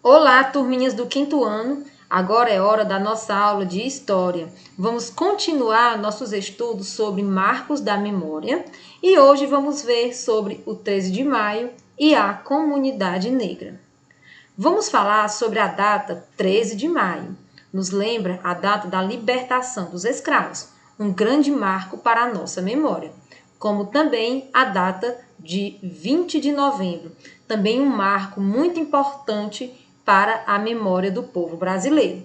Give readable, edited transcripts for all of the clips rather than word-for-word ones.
Olá, turminhas do quinto ano. Agora é hora da nossa aula de História. Vamos continuar nossos estudos sobre marcos da memória e hoje vamos ver sobre o 13 de maio e a comunidade negra. Vamos falar sobre a data 13 de maio. Nos lembra a data da libertação dos escravos, um grande marco para a nossa memória, como também a data de 20 de novembro, também um marco muito importante para a memória do povo brasileiro.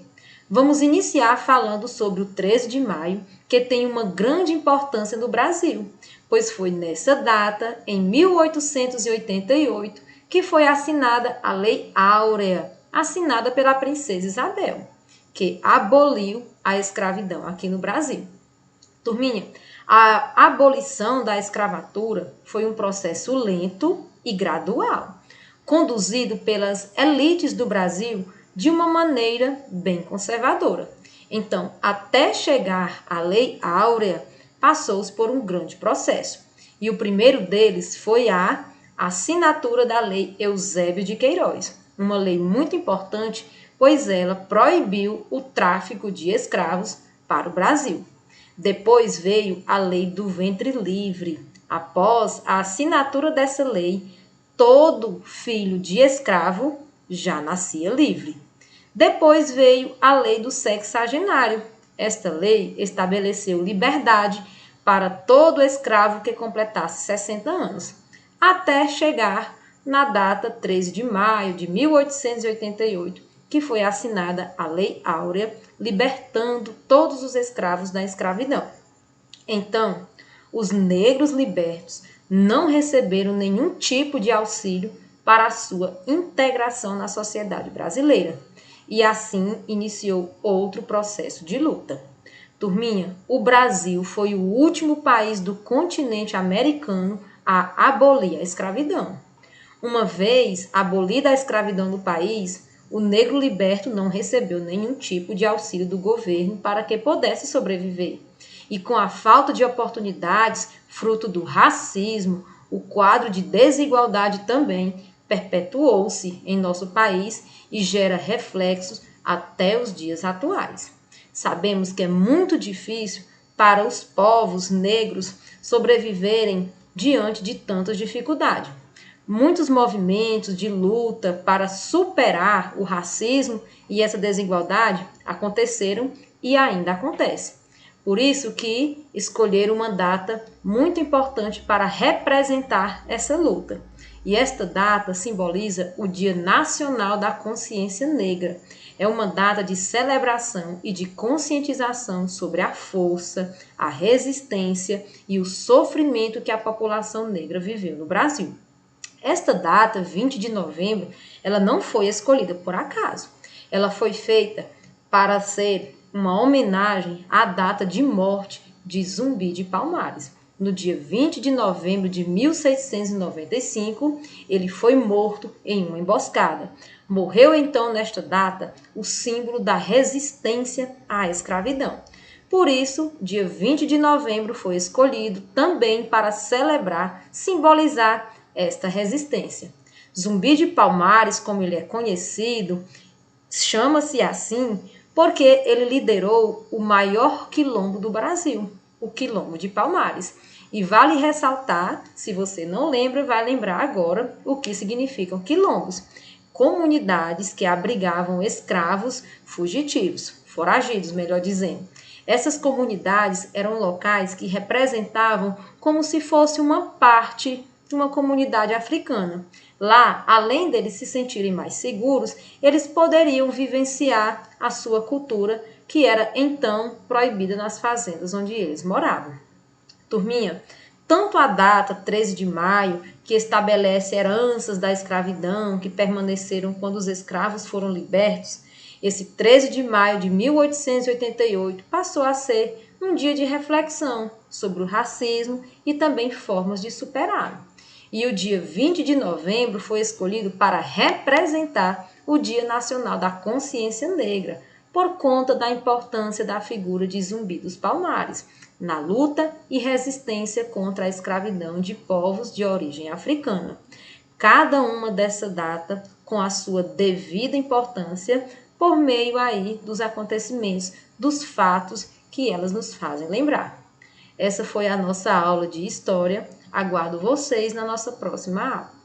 Vamos iniciar falando sobre o 13 de maio, que tem uma grande importância no Brasil, pois foi nessa data, em 1888, que foi assinada a Lei Áurea, assinada pela princesa Isabel, que aboliu a escravidão aqui no Brasil. Turminha, a abolição da escravatura foi um processo lento e gradual, conduzido pelas elites do Brasil de uma maneira bem conservadora. Então, até chegar à Lei Áurea, passou-se por um grande processo. E o primeiro deles foi a assinatura da Lei Eusébio de Queiroz, uma lei muito importante, pois ela proibiu o tráfico de escravos para o Brasil. Depois veio a Lei do Ventre Livre. Após a assinatura dessa lei, todo filho de escravo já nascia livre. Depois veio a Lei do Sexagenário. Esta lei estabeleceu liberdade para todo escravo que completasse 60 anos, até chegar na data 13 de maio de 1888, que foi assinada a Lei Áurea, libertando todos os escravos da escravidão. Então, os negros libertos não receberam nenhum tipo de auxílio para a sua integração na sociedade brasileira. E assim iniciou outro processo de luta. Turminha, o Brasil foi o último país do continente americano a abolir a escravidão. Uma vez abolida a escravidão no país, o negro liberto não recebeu nenhum tipo de auxílio do governo para que pudesse sobreviver. E com a falta de oportunidades, fruto do racismo, o quadro de desigualdade também perpetuou-se em nosso país e gera reflexos até os dias atuais. Sabemos que é muito difícil para os povos negros sobreviverem diante de tanta dificuldade. Muitos movimentos de luta para superar o racismo e essa desigualdade aconteceram e ainda acontecem. Por isso que escolheram uma data muito importante para representar essa luta. E esta data simboliza o Dia Nacional da Consciência Negra. É uma data de celebração e de conscientização sobre a força, a resistência e o sofrimento que a população negra viveu no Brasil. Esta data, 20 de novembro, ela não foi escolhida por acaso. Ela foi feita para ser uma homenagem à data de morte de Zumbi de Palmares. No dia 20 de novembro de 1695, ele foi morto em uma emboscada. Morreu então nesta data o símbolo da resistência à escravidão. Por isso, dia 20 de novembro foi escolhido também para celebrar, simbolizar esta resistência. Zumbi de Palmares, como ele é conhecido, chama-se assim porque ele liderou o maior quilombo do Brasil, o Quilombo de Palmares. E vale ressaltar, se você não lembra, vai lembrar agora o que significam quilombos. Comunidades que abrigavam escravos fugitivos, foragidos, melhor dizendo. Essas comunidades eram locais que representavam como se fosse uma parte de uma comunidade africana. Lá, além deles se sentirem mais seguros, eles poderiam vivenciar a sua cultura, que era então proibida nas fazendas onde eles moravam. Turminha, tanto a data 13 de maio, que estabelece heranças da escravidão que permaneceram quando os escravos foram libertos, esse 13 de maio de 1888 passou a ser um dia de reflexão sobre o racismo e também formas de superá-lo. E o dia 20 de novembro foi escolhido para representar o Dia Nacional da Consciência Negra, por conta da importância da figura de Zumbi dos Palmares, na luta e resistência contra a escravidão de povos de origem africana. Cada uma dessa data com a sua devida importância por meio aí dos acontecimentos, dos fatos que elas nos fazem lembrar. Essa foi a nossa aula de história. Aguardo vocês na nossa próxima aula.